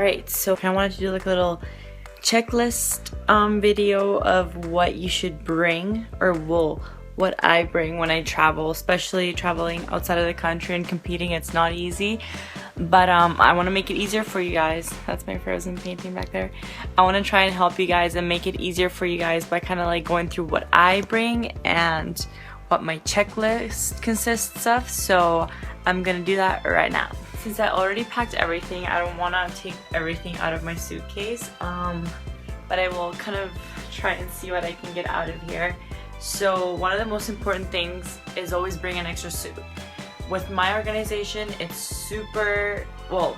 Alright, so I wanted to do like a little checklist video of what you should bring, or what I bring when I travel, especially traveling outside of the country and competing. It's not easy, but I want to make it easier for you guys. That's my Frozen painting back there. I want to try and help you guys and make it easier for you guys by kind of like going through what I bring and what my checklist consists of. So I'm gonna do that right now. Since I already packed everything, I don't want to take everything out of my suitcase, but I will kind of try and see what I can get out of here. So one of the most important things is always bring an extra suit. With my organization, it's super, well,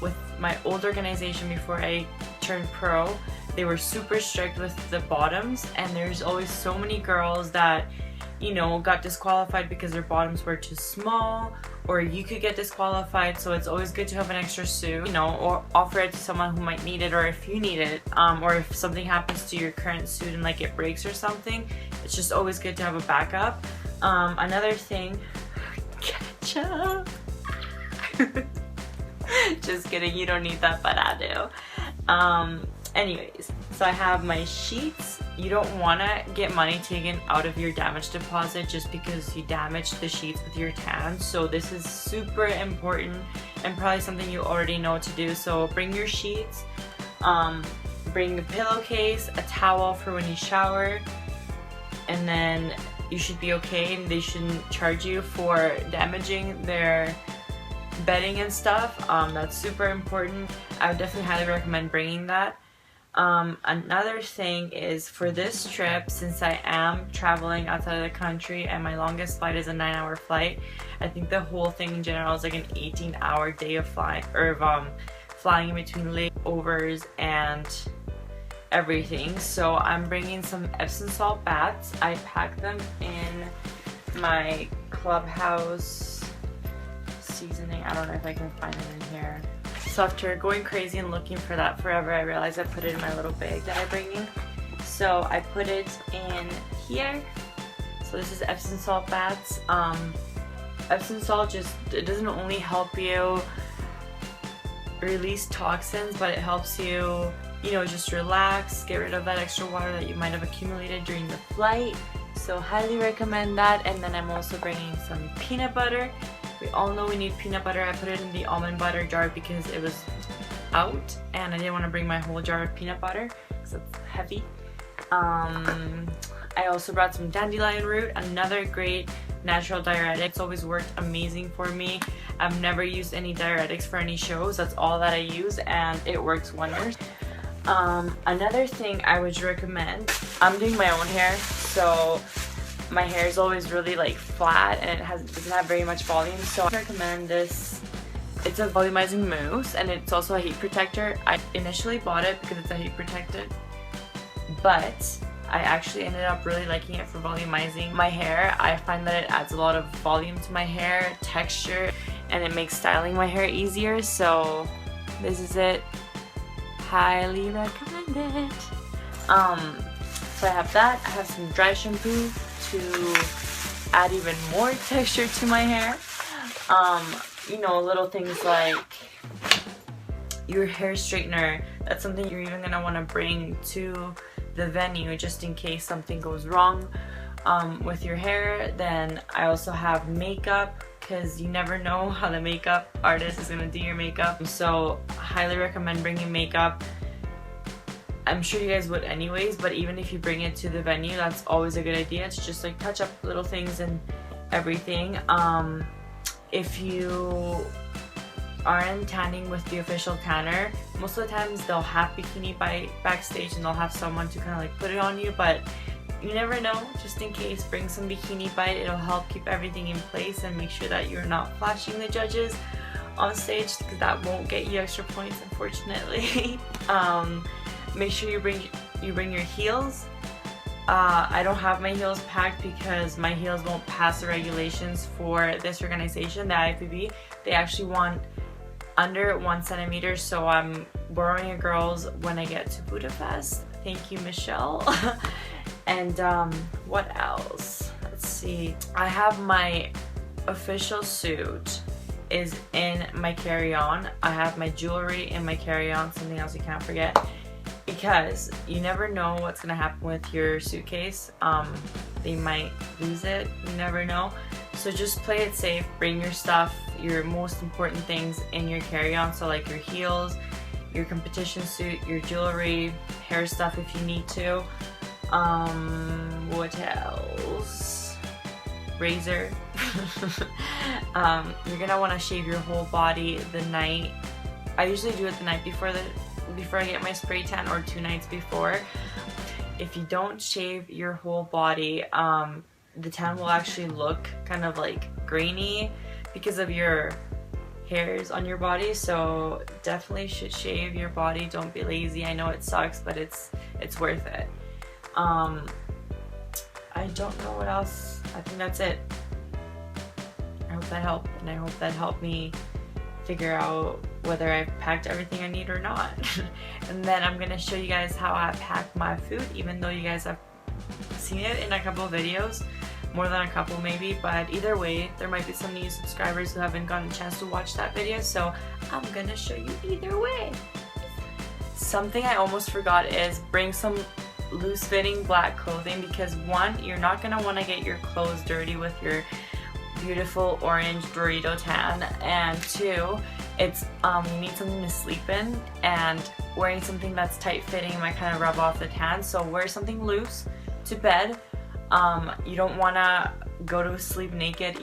with my old organization before I turned pro, they were super strict with the bottoms, and there's always so many girls that, you know, got disqualified because their bottoms were too small, or you could get disqualified. So it's always good to have an extra suit, you know, or offer it to someone who might need it, or if you need it, or if something happens to your current suit and like it breaks or something, it's just always good to have a backup. Another thing, ketchup. Just kidding, you don't need that, but I do. Anyways, so I have my sheets. You don't want to get money taken out of your damage deposit just because you damaged the sheets with your tan. So this is super important and probably something you already know what to do. So bring your sheets, bring a pillowcase, a towel for when you shower, and then you should be okay. They shouldn't charge you for damaging their bedding and stuff. That's super important. I would definitely highly recommend bringing that. Another thing is, for this trip, since I am traveling outside of the country and my longest flight is a 9-hour flight, I think the whole thing in general is like an 18-hour day of flying, or flying in between layovers and everything. So I'm bringing some Epsom salt baths. I packed them in my Clubhouse seasoning. I don't know if I can find it in here. So after going crazy and looking for that forever, I realized I put it in my little bag that I bring in. So I put it in here. So this is Epsom salt baths. Epsom salt it doesn't only help you release toxins, but it helps you, you know, just relax, get rid of that extra water that you might have accumulated during the flight. So highly recommend that. And then I'm also bringing some peanut butter. We all know we need peanut butter. I put it in the almond butter jar because it was out and I didn't want to bring my whole jar of peanut butter because it's heavy. I also brought some dandelion root, another great natural diuretic. It's always worked amazing for me. I've never used any diuretics for any shows. That's all that I use and it works wonders. Another thing I would recommend, I'm doing my own hair, so my hair is always really like flat and it doesn't have very much volume, so I recommend this. It's a volumizing mousse and it's also a heat protector. I initially bought it because it's a heat protector, but I actually ended up really liking it for volumizing my hair. I find that it adds a lot of volume to my hair, texture, and it makes styling my hair easier. So this is it. Highly recommend it. So I have that. I have some dry shampoo to add even more texture to my hair. You know, little things like your hair straightener. That's something you're even gonna want to bring to the venue just in case something goes wrong with your hair. Then I also have makeup, because you never know how the makeup artist is gonna do your makeup. So highly recommend bringing makeup. I'm sure you guys would anyways, but even if you bring it to the venue, that's always a good idea to just like touch up little things and everything. If you aren't tanning with the official tanner, most of the times they'll have bikini backstage and they'll have someone to kind of like put it on you, but you never know. Just in case, bring some bikini bite. It'll help keep everything in place and make sure that you're not flashing the judges on stage, because that won't get you extra points, unfortunately. Make sure you bring your heels. I don't have my heels packed because my heels won't pass the regulations for this organization, the IFBB. They actually want under 1 centimeter, so I'm borrowing a girl's when I get to Budapest. Thank you, Michelle. And what else? Let's see. I have my official suit is in my carry-on. I have my jewelry in my carry-on, something else you can't forget, because you never know what's gonna happen with your suitcase. They might lose it, you never know. So just play it safe, bring your stuff, your most important things in your carry-on, so like your heels, your competition suit, your jewelry, hair stuff if you need to. What else? Razor. You're gonna want to shave your whole body the night. I usually do it the night before I get my spray tan, or 2 nights before. If you don't shave your whole body, the tan will actually look kind of like grainy because of your hairs on your body. So definitely should shave your body. Don't be lazy. I know it sucks, but it's worth it. I don't know what else. I think that's it. I hope that helped, and I hope that helped me figure out whether I've packed everything I need or not. And then I'm gonna show you guys how I pack my food, even though you guys have seen it in a couple of videos, more than a couple maybe, but either way, there might be some new subscribers who haven't gotten a chance to watch that video, so I'm gonna show you either way. Something I almost forgot is bring some loose-fitting black clothing, because 1, you're not gonna want to get your clothes dirty with your beautiful orange Dorito tan, and 2, it's you need something to sleep in, and wearing something that's tight-fitting might kind of rub off the tan. So wear something loose to bed. You don't want to go to sleep naked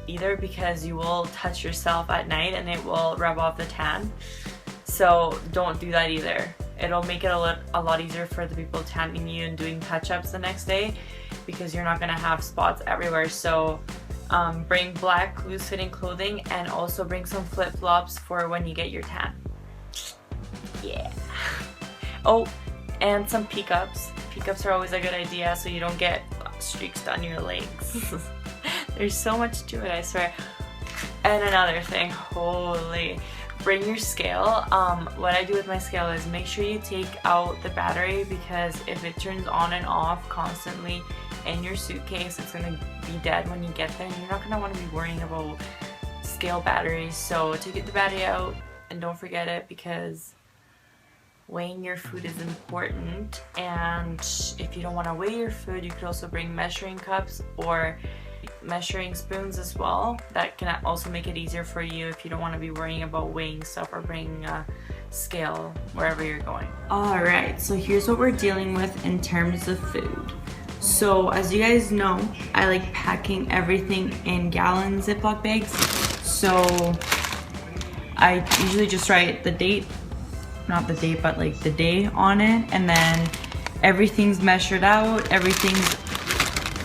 either, because you will touch yourself at night and it will rub off the tan. So don't do that either. It'll make it a lot easier for the people tanning you and doing touch-ups the next day, because you're not gonna have spots everywhere. So bring black loose-fitting clothing, and also bring some flip-flops for when you get your tan. Yeah. Oh, and some peacups. Peacups are always a good idea, so you don't get streaks down your legs. There's so much to it, I swear. And another thing, holy, bring your scale. What I do with my scale is make sure you take out the battery, because if it turns on and off constantly in your suitcase, it's gonna be dead when you get there, and you're not gonna want to be worrying about scale batteries. So take the battery out, and don't forget it, because weighing your food is important. And if you don't want to weigh your food, you could also bring measuring cups or measuring spoons as well. That can also make it easier for you if you don't want to be worrying about weighing stuff or bringing a scale wherever you're going. Alright, so here's what we're dealing with in terms of food. So as you guys know, I like packing everything in gallon Ziploc bags. So I usually just write the date, not the date, but like the day on it, and then everything's measured out, everything's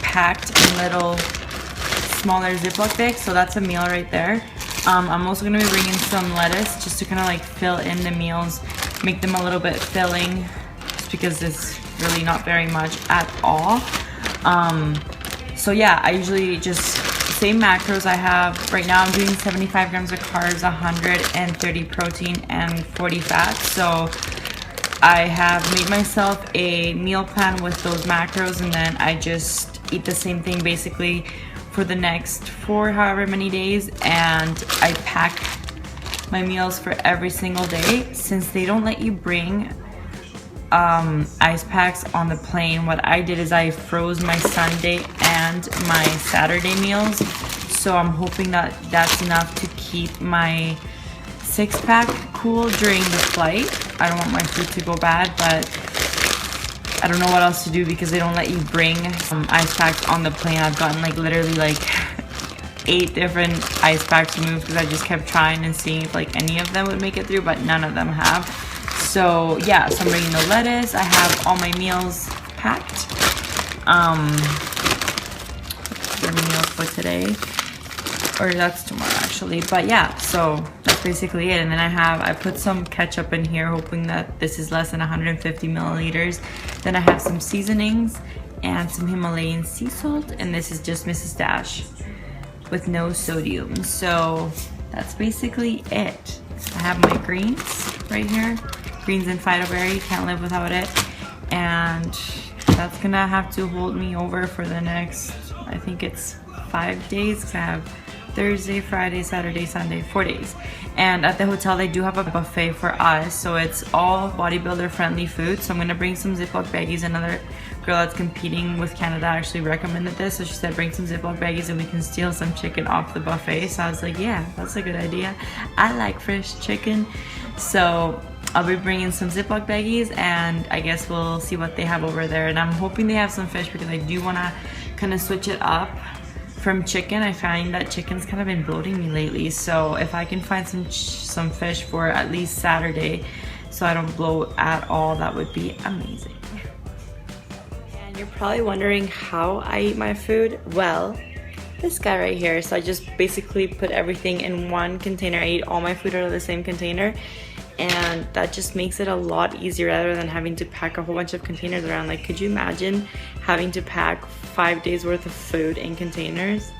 packed in little smaller Ziploc bags. So that's a meal right there. I'm also going to be bringing some lettuce just to kind of like fill in the meals, make them a little bit filling, just because it's really not very much at all. So yeah, I usually just same macros I have. Right now I'm doing 75 grams of carbs, 130 protein, and 40 fat. So I have made myself a meal plan with those macros, and then I just eat the same thing basically for the next 4 however many days, and I pack my meals for every single day. Since they don't let you bring ice packs on the plane, what I did is I froze my Sunday and my Saturday meals. So I'm hoping that that's enough to keep my 6-pack cool during the flight. I don't want my food to go bad, but I don't know what else to do because they don't let you bring ice packs on the plane. I've gotten like literally like 8 different ice packs removed because I just kept trying and seeing if like any of them would make it through, but none of them have. So yeah, so I'm bringing the lettuce. I have all my meals packed. For meals for today, or that's tomorrow actually. But yeah, so that's basically it. And then I put some ketchup in here, hoping that this is less than 150 milliliters. Then I have some seasonings and some Himalayan sea salt, and this is just Mrs. Dash with no sodium. So that's basically it. I have my greens right here. Greens and phytoberry, can't live without it. And that's gonna have to hold me over for the next, I think it's 5 days, because I have Thursday, Friday, Saturday, Sunday, 4 days. And at the hotel they do have a buffet for us, so it's all bodybuilder friendly food. So I'm gonna bring some Ziploc baggies. Another girl that's competing with Canada actually recommended this, so she said bring some Ziploc baggies and we can steal some chicken off the buffet. So I was like, yeah, that's a good idea. I like fresh chicken. So I'll be bringing some Ziploc baggies, and I guess we'll see what they have over there. And I'm hoping they have some fish because I do want to kind of switch it up from chicken. I find that chicken's kind of been bloating me lately, so if I can find some fish for at least Saturday so I don't bloat at all, that would be amazing. And you're probably wondering how I eat my food. Well, this guy right here. So I just basically put everything in one container. I eat all my food out of the same container, and that just makes it a lot easier rather than having to pack a whole bunch of containers around. Like, could you imagine having to pack 5 days worth of food in containers?